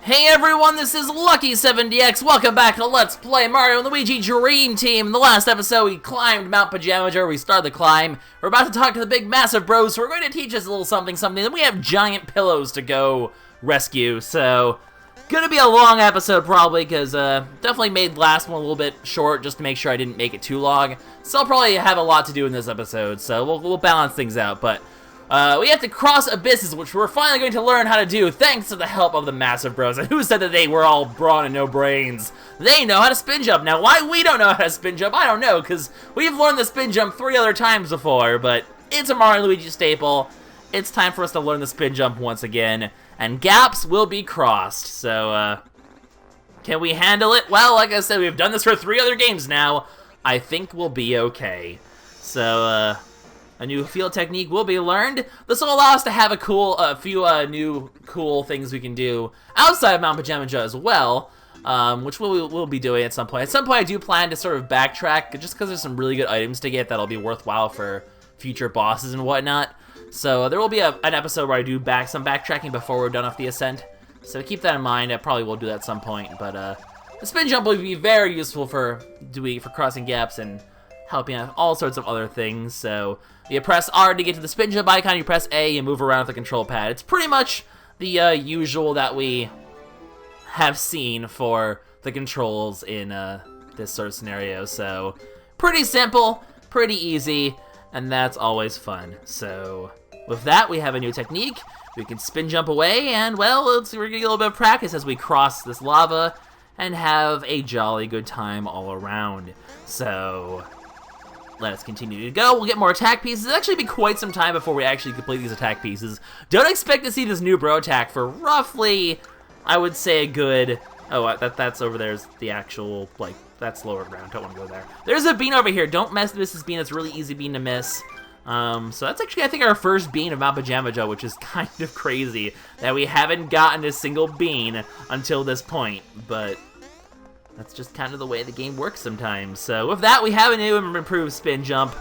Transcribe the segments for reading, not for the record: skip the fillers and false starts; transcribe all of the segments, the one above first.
Hey everyone, this is LuckySevenDX. Welcome back to Let's Play Mario and Luigi Dream Team. In the last episode, we climbed Mount Pajamaja. We started the climb. We're about to talk to the big Massif Bros, who are going to teach us a little something. Then we have giant pillows to go rescue. So, gonna be a long episode probably, because definitely made last one a little bit short just to make sure I didn't make it too long. So I'll probably have a lot to do in this episode, so we'll balance things out. But we have to cross abysses, which we're finally going to learn how to do thanks to the help of the Massif Bros. And who said that they were all brawn and no brains? They know how to spin jump. Now, why we don't know how to spin jump, I don't know, because we've learned the spin jump 3 other times before, but it's a Mario and Luigi staple. It's time for us to learn the spin jump once again, and gaps will be crossed. So, can we handle it? Well, like I said, we've done this for 3 other games now. I think we'll be okay. So, a new field technique will be learned. This will allow us to have a few new cool things we can do outside of Mount Pajamaja as well, which we'll be doing at some point. At some point, I do plan to sort of backtrack, just because there's some really good items to get that'll be worthwhile for future bosses and whatnot. So there will be an episode where I do some backtracking before we're done with the ascent. So keep that in mind. I probably will do that at some point. But the spin jump will be very useful for crossing gaps and helping out all sorts of other things. So you press R to get to the spin jump icon, you press A and move around with the control pad. It's pretty much the usual that we have seen for the controls in this sort of scenario. So pretty simple, pretty easy, and that's always fun. So with that, we have a new technique. We can spin jump away, and well, we're gonna get a little bit of practice as we cross this lava and have a jolly good time all around. So let us continue to go. We'll get more attack pieces. It'll actually be quite some time before we actually complete these attack pieces. Don't expect to see this new bro attack for roughly, I would say, a good... Oh, that's over there is the actual, like, that's lower ground. Don't want to go there. There's a bean over here. Don't miss this bean. It's a really easy bean to miss. So that's actually, I think, our first bean of Mount Pajamaja, which is kind of crazy that we haven't gotten a single bean until this point, but that's just kind of the way the game works sometimes. So with that, we have a new and improved spin jump.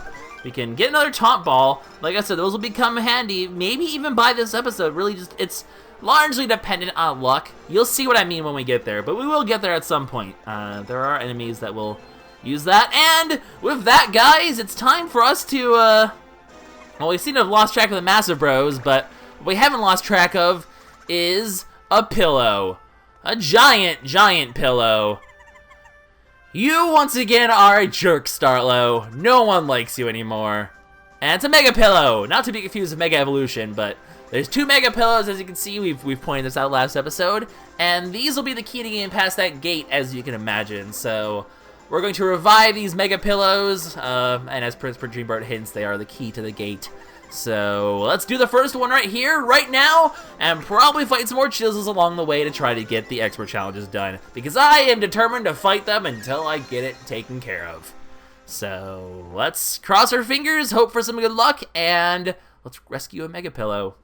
We can get another taunt ball. Like I said, those will become handy, maybe even by this episode. Really, just it's largely dependent on luck. You'll see what I mean when we get there, but we will get there at some point. There are enemies that will use that. And with that, guys, it's time for us to, well, we seem to have lost track of the Massif Bros, but what we haven't lost track of is a pillow. A giant, giant pillow. You, once again, are a jerk, Startlo. No one likes you anymore. And it's a Mega Pillow. Not to be confused with Mega Evolution, but there's 2 Mega Pillows, as you can see. We've pointed this out last episode. And these will be the key to getting past that gate, as you can imagine. So we're going to revive these Mega Pillows. And as Prince Dreambird hints, they are the key to the gate. So let's do the first one right here, right now, and probably fight some more chisels along the way to try to get the expert challenges done, because I am determined to fight them until I get it taken care of. So let's cross our fingers, hope for some good luck, and let's rescue a Mega Pillow.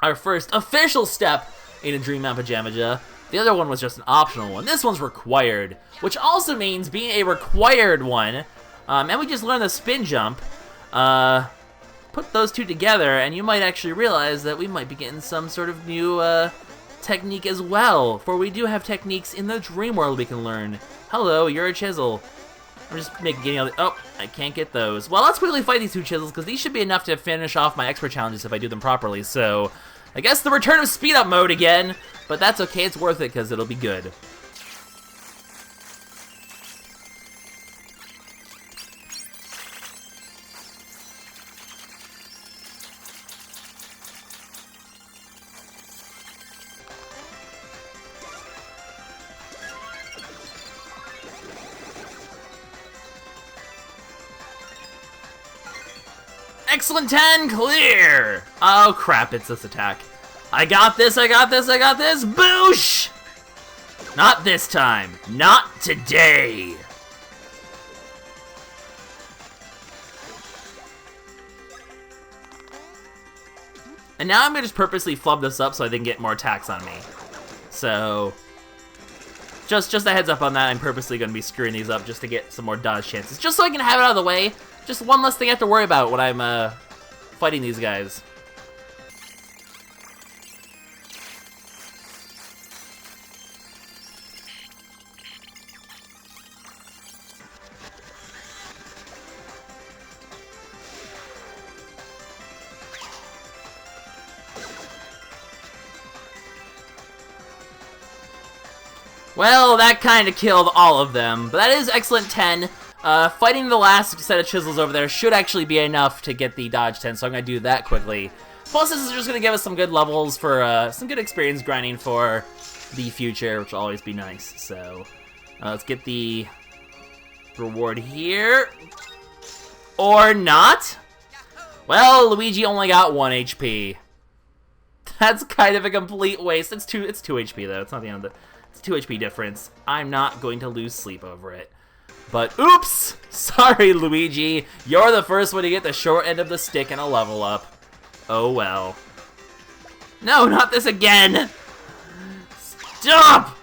Our first official step into Dream Mount Pajamaja. The other one was just an optional one. This one's required, which also means being a required one, and we just learned the spin jump. Put those 2 together, and you might actually realize that we might be getting some sort of new technique as well. For we do have techniques in the dream world we can learn. Hello, you're a chisel. I'm just getting all the... Oh, I can't get those. Well, let's quickly fight these 2 chisels, because these should be enough to finish off my expert challenges if I do them properly. So, I guess the return of speed up mode again, but that's okay. It's worth it, because it'll be good. Excellent 10, clear! Oh crap, it's this attack. I got this, I got this, I got this, boosh! Not this time, not today! And now I'm gonna just purposely flub this up so I can get more attacks on me. So, just a heads up on that, I'm purposely gonna be screwing these up just to get some more dodge chances, just so I can have it out of the way. Just one less thing I have to worry about when I'm fighting these guys. Well, that kind of killed all of them, but that is excellent 10. Fighting the last set of chisels over there should actually be enough to get the dodge 10, so I'm going to do that quickly. Plus, this is just going to give us some good levels for some good experience grinding for the future, which will always be nice. So, let's get the reward here. Or not. Well, Luigi only got 1 HP. That's kind of a complete waste. It's 2 HP, though. It's not the end of the... It's 2 HP difference. I'm not going to lose sleep over it. But, oops! Sorry, Luigi. You're the first one to get the short end of the stick and a level up. Oh, well. No, not this again! Stop!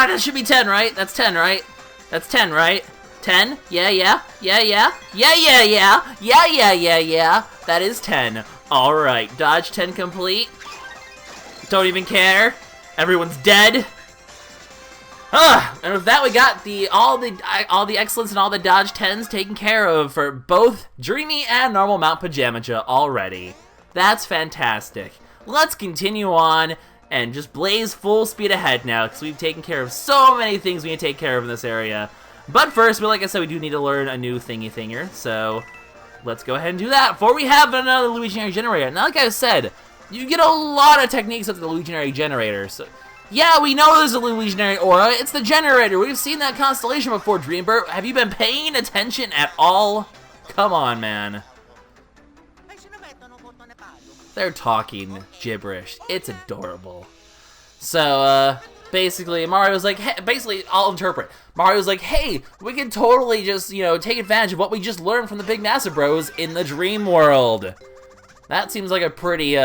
That should be 10, right? That's 10, right? That's 10, right? 10? Yeah, yeah. Yeah, yeah. Yeah, yeah, yeah. Yeah, yeah, yeah, yeah. That is 10. Alright, dodge 10 complete. Don't even care. Everyone's dead. And with that, we got all the excellence and all the dodge 10s taken care of for both Dreamy and normal Mount Pajamaja already. That's fantastic. Let's continue on and just blaze full speed ahead now, because we've taken care of so many things we need to take care of in this area. But first, like I said, we do need to learn a new thingy-thinger, so let's go ahead and do that before we have another Luigi generator. Now, like I said, you get a lot of techniques with the Luigi generator, so yeah, we know there's a Luigi aura. It's the generator. We've seen that constellation before, Dreambert. Have you been paying attention at all? Come on, man. They're talking gibberish. It's adorable. So, basically, Mario's like, hey, basically, I'll interpret. Mario's like, hey, we can totally just, you know, take advantage of what we just learned from the big Massif Bros in the dream world. That seems like a pretty,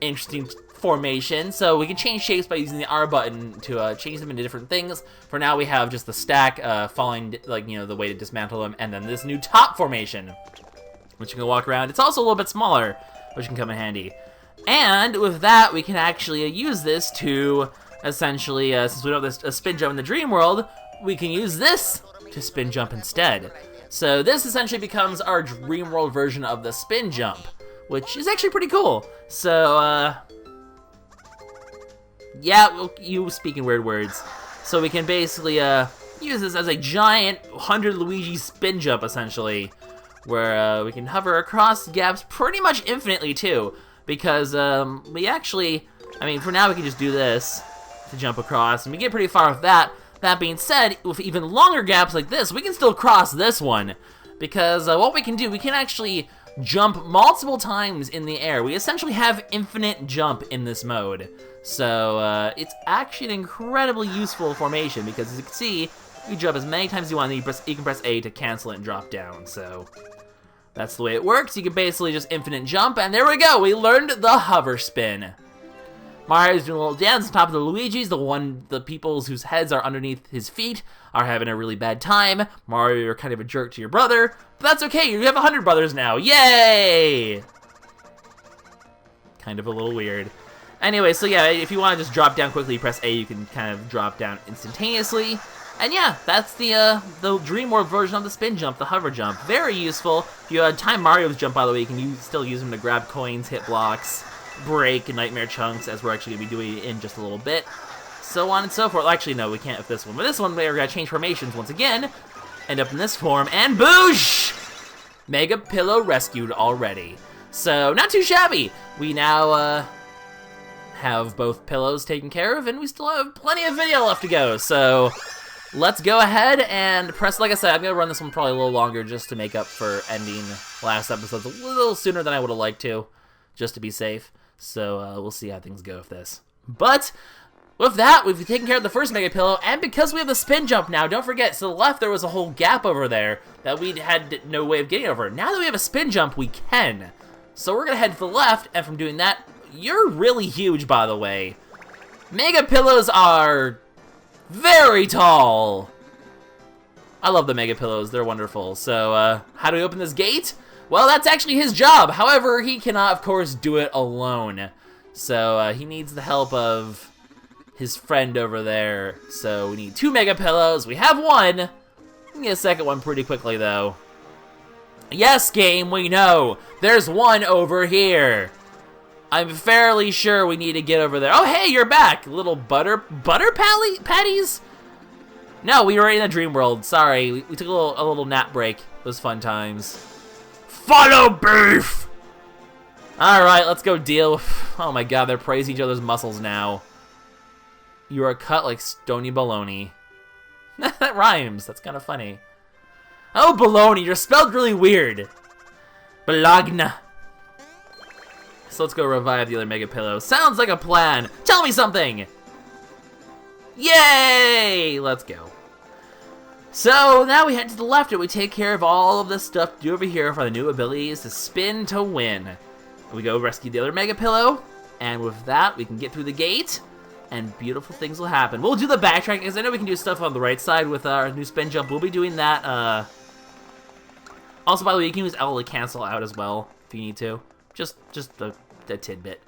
interesting formation. So we can change shapes by using the R button to, change them into different things. For now, we have just the stack, following, like, you know, the way to dismantle them, and then this new top formation, which you can walk around. It's also a little bit smaller, which can come in handy. And with that, we can actually use this to essentially, since we don't have a spin jump in the dream world, we can use this to spin jump instead. So this essentially becomes our dream world version of the spin jump, which is actually pretty cool. So, yeah, you speak in weird words. So we can basically use this as a giant 100 Luigi spin jump, essentially, where we can hover across gaps pretty much infinitely, too. Because we actually, I mean, for now we can just do this to jump across, and we get pretty far with that. That being said, with even longer gaps like this, we can still cross this one. Because what we can do, we can actually jump multiple times in the air. We essentially have infinite jump in this mode. So it's actually an incredibly useful formation, because as you can see, you jump as many times as you want, and you can press A to cancel it and drop down. So that's the way it works. You can basically just infinite jump, and there we go. We learned the hover spin. Mario's doing a little dance on top of the Luigi's. The peoples whose heads are underneath his feet are having a really bad time. Mario, you're kind of a jerk to your brother, but that's okay. You have 100 brothers now. Yay! Kind of a little weird. Anyway, so yeah, if you want to just drop down quickly, press A, you can kind of drop down instantaneously. And yeah, that's the Dream World version of the spin jump, the hover jump. Very useful. If you time Mario's jump, by the way, you can still use them to grab coins, hit blocks, break nightmare chunks, as we're actually going to be doing in just a little bit. So on and so forth. Actually, no, we can't with this one. But this one, we're going to change formations once again. End up in this form, and boosh! Mega Pillow rescued already. So, not too shabby. We now, have both pillows taken care of, and we still have plenty of video left to go. So let's go ahead and press, like I said, I'm going to run this one probably a little longer just to make up for ending last episode a little sooner than I would have liked to, just to be safe. So we'll see how things go with this. But with that, we've taken care of the first Mega Pillow, and because we have the spin jump now, don't forget, to the left there was a whole gap over there that we had no way of getting over. Now that we have a spin jump, we can. So we're going to head to the left, and from doing that, you're really huge, by the way. Mega Pillows are very tall. I love the Mega Pillows. They're wonderful. So, how do we open this gate? Well, that's actually his job. However, he cannot, of course, do it alone. So, he needs the help of his friend over there. So we need 2 Mega Pillows. We have 1. We can get a second one pretty quickly, though. Yes, game, we know. There's 1 over here. I'm fairly sure we need to get over there. Oh, hey, you're back. Little butter patties? No, we were in a dream world. Sorry, we took a little nap break. It was fun times. Follow beef! Alright, let's go deal with... Oh my god, they're praising each other's muscles now. You are cut like stony baloney. That rhymes. That's kind of funny. Oh, baloney, you're spelled really weird. Bologna. So let's go revive the other Mega Pillow. Sounds like a plan. Tell me something! Yay! Let's go. So now we head to the left and we take care of all of the stuff to do over here for the new abilities to spin to win. We go rescue the other Mega Pillow, and with that we can get through the gate, and beautiful things will happen. We'll do the backtrack, because I know we can do stuff on the right side with our new spin jump. We'll be doing that. Also, by the way, you can use L to cancel out as well if you need to. Just a tidbit.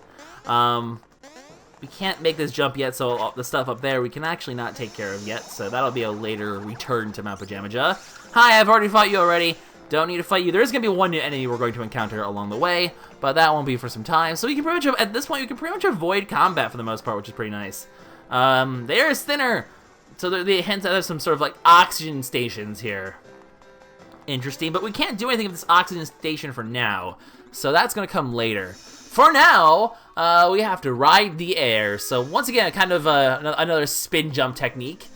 We can't make this jump yet, so all the stuff up there we can actually not take care of yet, so that'll be a later return to Mount Pajamaja. Hi, I've already fought you already. Don't need to fight you. There is going to be one new enemy we're going to encounter along the way, but that won't be for some time. So you can pretty much, at this point, you can pretty much avoid combat for the most part, which is pretty nice. The air is thinner, so they hint that there's some sort of like oxygen stations here. Interesting, but we can't do anything with this oxygen station for now, so that's going to come later. For now, we have to ride the air. So once again, kind of another spin jump technique,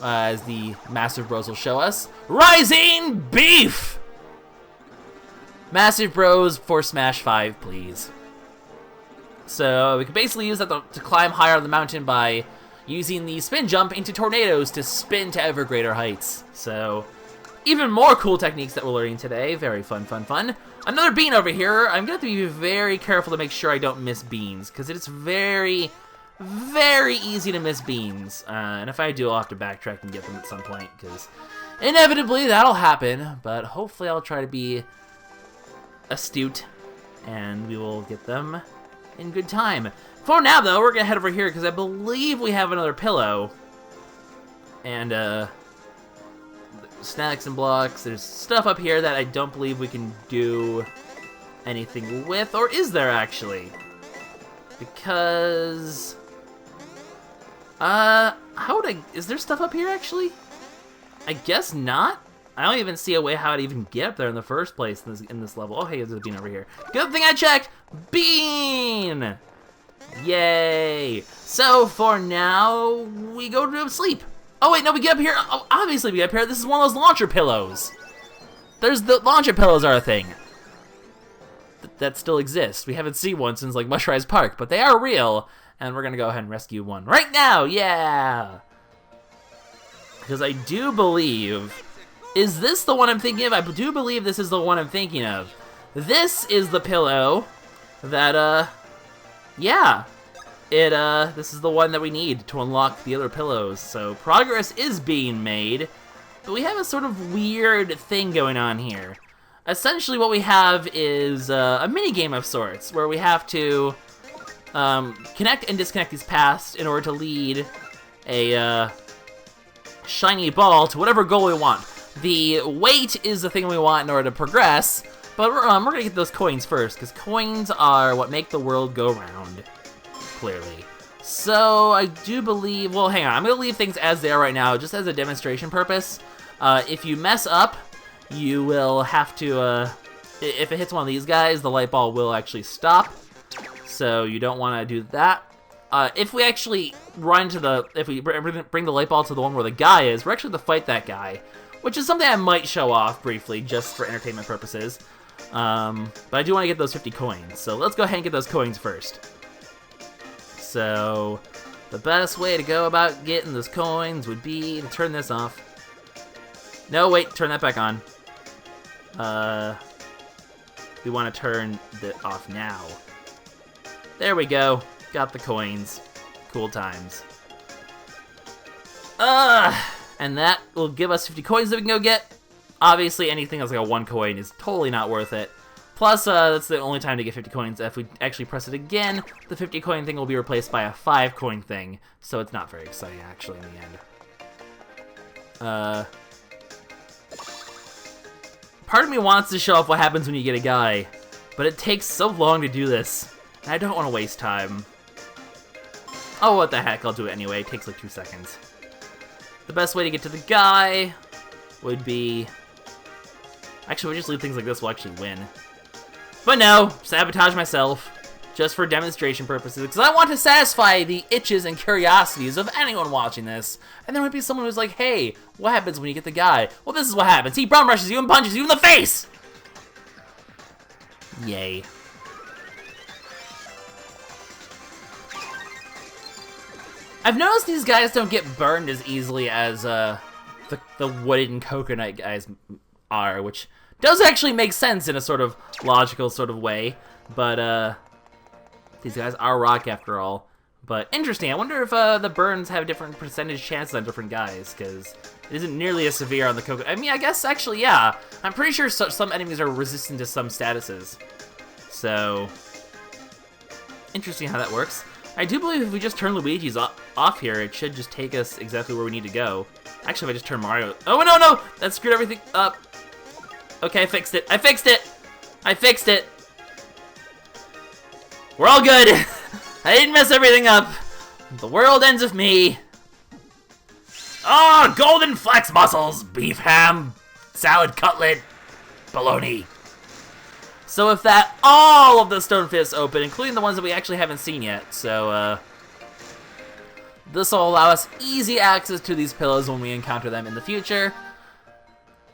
as the Massif Bros will show us. Rising Beef! Massif Bros for Smash 5, please. So we can basically use that to climb higher on the mountain by using the spin jump into tornadoes to spin to ever greater heights. So even more cool techniques that we're learning today. Very fun, fun, fun. Another bean over here. I'm going to have to be very careful to make sure I don't miss beans, because it's very, very easy to miss beans. And if I do, I'll have to backtrack and get them at some point, because inevitably that'll happen. But hopefully I'll try to be astute, and we will get them in good time. For now, though, we're going to head over here, because I believe we have another pillow. And, snacks and blocks. There's stuff up here that I don't believe we can do anything with, or is there actually? Because is there stuff up here actually? I guess not. I don't even see a way how to even get up there in the first place in this level. Oh, hey, there's a bean over here. Good thing I checked. Bean! Yay! So for now, we go to sleep. Oh, wait, no, we get up here. Oh, obviously we get up here. This is one of those launcher pillows. The launcher pillows are a thing. That still exists. We haven't seen one since, like, Mushrise Park, but they are real. And we're going to go ahead and rescue one right now. Yeah! Because I do believe... Is this the one I'm thinking of? I do believe this is the one I'm thinking of. This is the pillow that, yeah. This is the one that we need to unlock the other pillows. So progress is being made, but we have a sort of weird thing going on here. Essentially what we have is a mini game of sorts, where we have to connect and disconnect these paths in order to lead a shiny ball to whatever goal we want. The weight is the thing we want in order to progress, but we're gonna get those coins first, because coins are what make the world go round. Clearly. So I do believe, well, hang on, I'm going to leave things as they are right now, just as a demonstration purpose. If you mess up, you will have to, if it hits one of these guys, the light ball will actually stop. So you don't want to do that. If we actually if we bring the light ball to the one where the guy is, we're actually to fight that guy, which is something I might show off briefly, just for entertainment purposes. But I do want to get those 50 coins, so let's go ahead and get those coins first. So, the best way to go about getting those coins would be to turn this off. No, wait, turn that back on. We want to turn it off now. There we go. Got the coins. Cool times. And that will give us 50 coins that we can go get. Obviously, anything that's like a 1 coin is totally not worth it. Plus, that's the only time to get 50 coins. If we actually press it again, the 50 coin thing will be replaced by a 5 coin thing. So it's not very exciting, actually, in the end. Part of me wants to show off what happens when you get a guy, but it takes so long to do this, and I don't want to waste time. Oh, what the heck, I'll do it anyway. It takes like 2 seconds. The best way to get to the guy would be... Actually, we just leave things like this, we'll actually win. But no, sabotage myself, just for demonstration purposes, because I want to satisfy the itches and curiosities of anyone watching this. And there might be someone who's like, hey, what happens when you get the guy? Well, this is what happens. He bum rushes you and punches you in the face! Yay. I've noticed these guys don't get burned as easily as the wooden coconut guys are, which does actually make sense in a sort of logical sort of way, but these guys are rock after all. But interesting, I wonder if the burns have different percentage chances on different guys, because it isn't nearly as severe on the coconut. I mean, I guess actually, yeah. I'm pretty sure some enemies are resistant to some statuses. So, interesting how that works. I do believe if we just turn Luigi's off here, it should just take us exactly where we need to go. Actually, if I just turn Mario... Oh, no! That screwed everything up. Okay, I fixed it. I fixed it! I fixed it! We're all good! I didn't mess everything up. The world ends with me. Oh, golden flex muscles, beef ham, salad cutlet, bologna. So with that, all of the stone fists open, including the ones that we actually haven't seen yet. So, this will allow us easy access to these pillows when we encounter them in the future.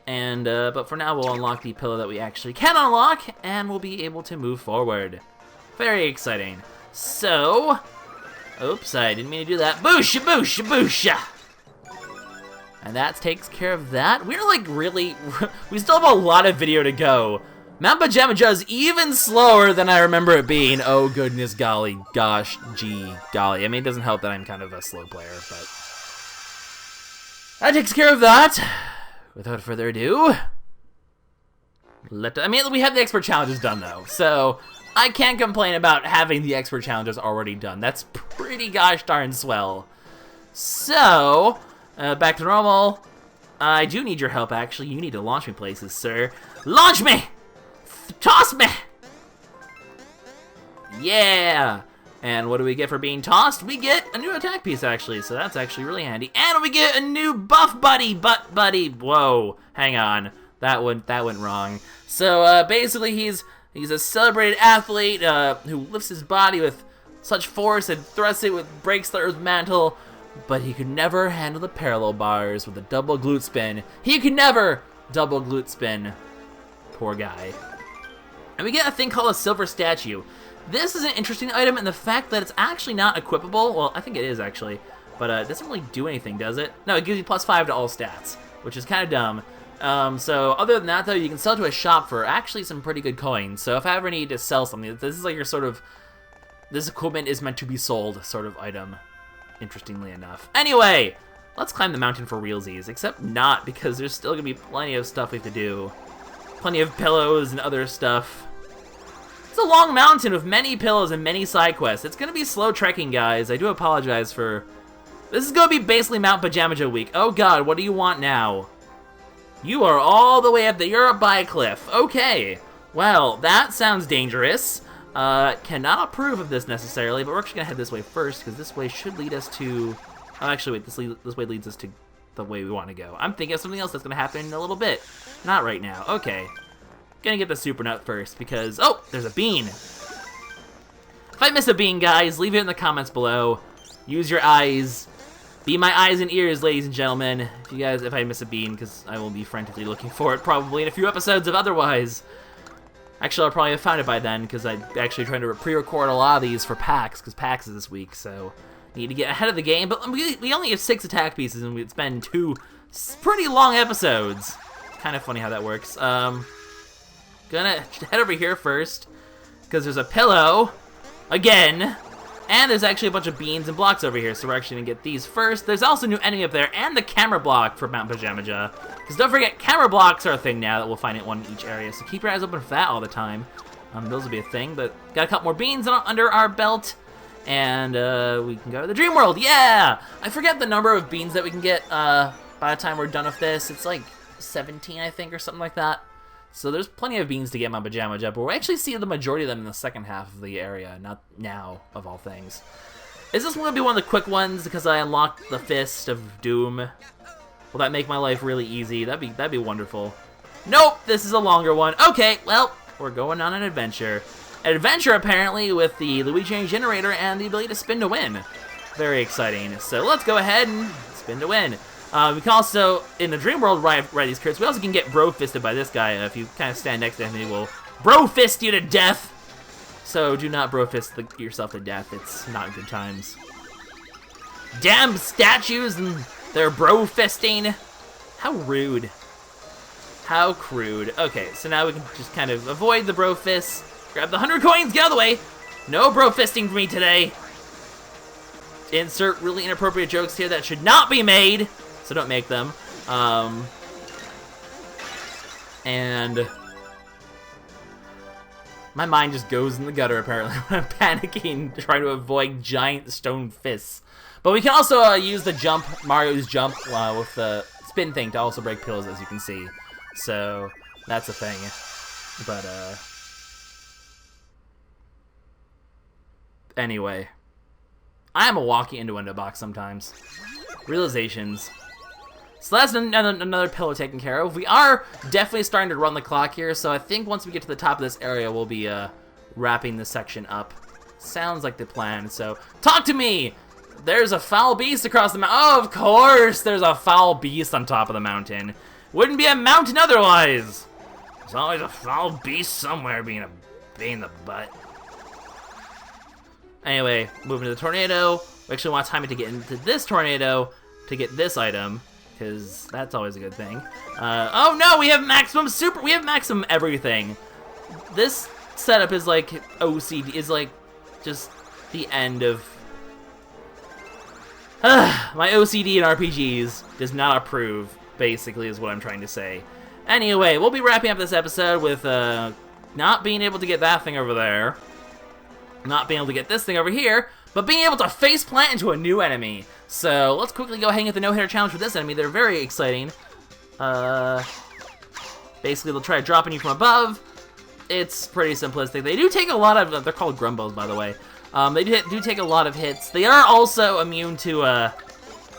And, but for now, we'll unlock the pillow that we actually can unlock, and we'll be able to move forward. Very exciting. So, oops, I didn't mean to do that. Boosha, boosha, boosha! And that takes care of that. We're like really, we still have a lot of video to go. Mount Pajamaja is even slower than I remember it being. Oh goodness golly, gosh, gee, golly. I mean, it doesn't help that I'm kind of a slow player, but that takes care of that. Without further ado, I mean, we have the expert challenges done though, so I can't complain about having the expert challenges already done. That's pretty gosh darn swell. So, back to normal. I do need your help, actually. You need to launch me places, sir. Launch me! Toss me! Yeah! And what do we get for being tossed? We get a new attack piece, actually, so that's actually really handy. And we get a new buff buddy, butt buddy. Whoa, hang on. That went wrong. So, basically, he's a celebrated athlete who lifts his body with such force and thrusts it with breaks the earth mantle, but he could never handle the parallel bars with a double glute spin. He could never double glute spin. Poor guy. And we get a thing called a silver statue. This is an interesting item in the fact that it's actually not equipable. Well, I think it is actually, but it doesn't really do anything, does it? No, it gives you +5 to all stats, which is kind of dumb. So other than that, though, you can sell to a shop for actually some pretty good coins. So if I ever need to sell something, this is like your sort of, this equipment is meant to be sold sort of item, interestingly enough. Anyway, let's climb the mountain for realsies, except not, because there's still gonna be plenty of stuff we have to do. Plenty of pillows and other stuff. It's a long mountain with many pillows and many side quests. It's gonna be slow trekking, guys. I do apologize for... This is gonna be basically Mount Pajamaja week. Oh god, what do you want now? You are all the way up there. You're up by a cliff. Okay. Well, that sounds dangerous. Cannot approve of this necessarily, but we're actually gonna head this way first, because this way should lead us to... Oh, actually, wait, this way leads us to the way we want to go. I'm thinking of something else that's gonna happen in a little bit. Not right now. Okay. Gonna get the super nut first, because... Oh, there's a bean. If I miss a bean, guys, leave it in the comments below. Use your eyes. Be my eyes and ears, ladies and gentlemen. If I miss a bean, because I will be frantically looking for it probably in a few episodes if otherwise. Actually, I'll probably have found it by then, because I'm actually trying to pre-record a lot of these for PAX, because PAX is this week, so need to get ahead of the game. But we only have 6 attack pieces, and it's been 2 pretty long episodes. Kind of funny how that works. Gonna head over here first, because there's a pillow, again, And there's actually a bunch of beans and blocks over here, so we're actually going to get these first. There's also a new enemy up there, and the camera block for Mount Pajamaja. Because don't forget, camera blocks are a thing now that we'll find at one in each area, so keep your eyes open for that all the time. Those will be a thing, but got a couple more beans under our belt, and we can go to the dream world. Yeah! I forget the number of beans that we can get by the time we're done with this. It's like 17, I think, or something like that. So there's plenty of beans to get Mount Pajamaja, but we'll actually see the majority of them in the second half of the area, not now, of all things. Is this going to be one of the quick ones because I unlocked the Fist of Doom? Will that make my life really easy? That'd be wonderful. Nope, this is a longer one. Okay, well, we're going on an adventure. An adventure, apparently, with the Luigi generator and the ability to spin to win. Very exciting. So let's go ahead and spin to win. We can also, in the dream world, ride these cards. We also can get bro-fisted by this guy. If you kind of stand next to him, he will bro-fist you to death. So do not bro-fist yourself to death. It's not good times. Damn statues and their bro-fisting. How rude. How crude. Okay, so now we can just kind of avoid the bro-fists. Grab the 100 coins, get out of the way. No bro-fisting for me today. Insert really inappropriate jokes here that should not be made. So don't make them. And my mind just goes in the gutter, apparently, when I'm panicking, trying to avoid giant stone fists. But we can also use the jump, Mario's jump, with the spin thing to also break pills, as you can see. So that's a thing. But, anyway. I am a walking innuendo box sometimes. Realizations. So that's another pillar taken care of. We are definitely starting to run the clock here, so I think once we get to the top of this area, we'll be wrapping this section up. Sounds like the plan, so talk to me! There's a foul beast across the mountain. Oh, of course there's a foul beast on top of the mountain. Wouldn't be a mountain otherwise. There's always a foul beast somewhere being a pain in the butt. Anyway, moving to the tornado. We actually want to time it to get into this tornado to get this item, because that's always a good thing. Oh no, we have maximum we have maximum everything. This setup is like OCD, is like just the end of... my OCD in RPGs does not approve, basically, is what I'm trying to say. Anyway, we'll be wrapping up this episode with not being able to get that thing over there, not being able to get this thing over here, but being able to faceplant into a new enemy. So let's quickly go ahead and get the no-hitter challenge with this enemy. They're very exciting. Basically, they'll try to drop on you from above. It's pretty simplistic. They do take a lot of... They're called Grumbos, by the way. They do take a lot of hits. They are also immune to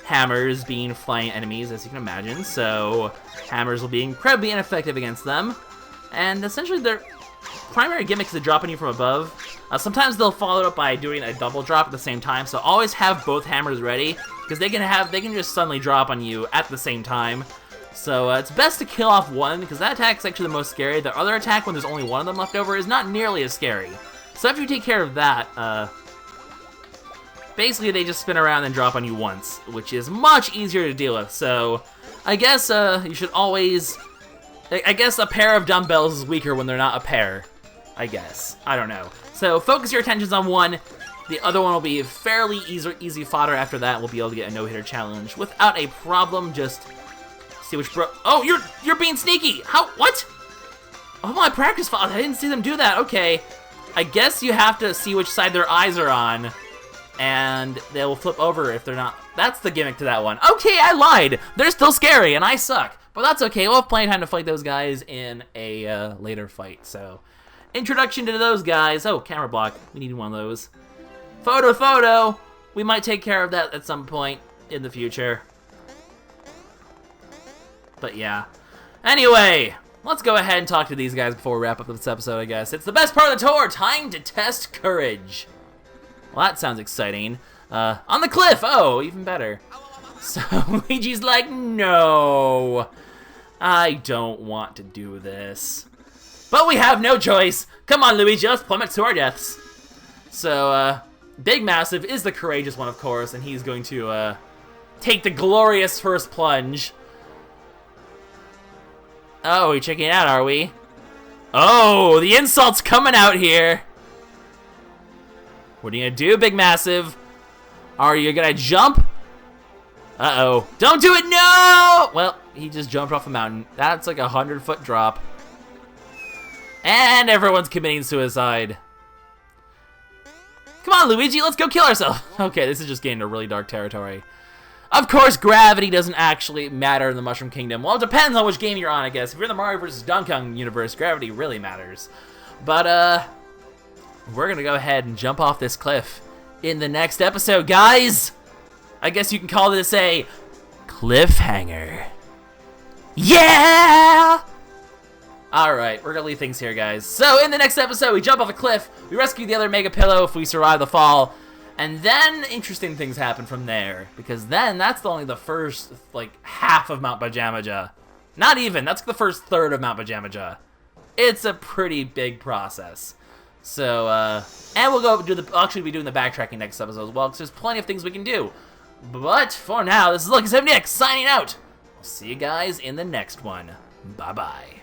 hammers being flying enemies, as you can imagine. So hammers will be incredibly ineffective against them. And essentially, their primary gimmick is to drop on you from above. Sometimes they'll follow it up by doing a double drop at the same time. So always have both hammers ready, because they can just suddenly drop on you at the same time. So it's best to kill off one, because that attack is actually the most scary. The other attack, when there's only one of them left over, is not nearly as scary. So after you take care of that, basically they just spin around and drop on you once, which is much easier to deal with. So I guess you should always... I guess a pair of dumbbells is weaker when they're not a pair. I guess. I don't know. So focus your attentions on one. The other one will be fairly easy fodder after that. We'll be able to get a no-hitter challenge without a problem. Just see which bro... Oh, you're being sneaky! How? What? Oh, my practice file. I didn't see them do that. Okay. I guess you have to see which side their eyes are on, and they will flip over if they're not. That's the gimmick to that one. Okay, I lied. They're still scary, and I suck. But that's okay. We'll have plenty of time to fight those guys in a later fight. So, introduction to those guys. Oh, camera block. We need one of those. Photo. We might take care of that at some point in the future. But yeah. Anyway, let's go ahead and talk to these guys before we wrap up this episode, I guess. It's the best part of the tour. Time to test courage. Well, that sounds exciting. On the cliff. Oh, even better. So Luigi's like, no, I don't want to do this. But we have no choice. Come on, Luigi, let's plummet to our deaths. So, Big Massive is the courageous one, of course, and he's going to take the glorious first plunge. Oh, we're checking it out, are we? Oh, the insult's coming out here. What are you gonna do, Big Massive? Are you gonna jump? Uh-oh. Don't do it, no! Well, he just jumped off a mountain. That's like a 100-foot drop. And everyone's committing suicide. Come on, Luigi, let's go kill ourselves. Okay, this is just getting into really dark territory. Of course, gravity doesn't actually matter in the Mushroom Kingdom. Well, it depends on which game you're on, I guess. If you're in the Mario vs. Donkey Kong universe, gravity really matters. But, we're gonna go ahead and jump off this cliff in the next episode, guys. I guess you can call this a cliffhanger. Yeah! Alright, we're gonna leave things here, guys. So, in the next episode, we jump off a cliff, we rescue the other Mega Pillow if we survive the fall, and then interesting things happen from there, because then that's only the first, like, half of Mount Pajamaja. Not even, that's the first third of Mount Pajamaja. It's a pretty big process. So, and we'll go do actually be doing the backtracking next episode as well, because there's plenty of things we can do. But, for now, this is LuckySevenDX signing out. We'll see you guys in the next one. Bye-bye.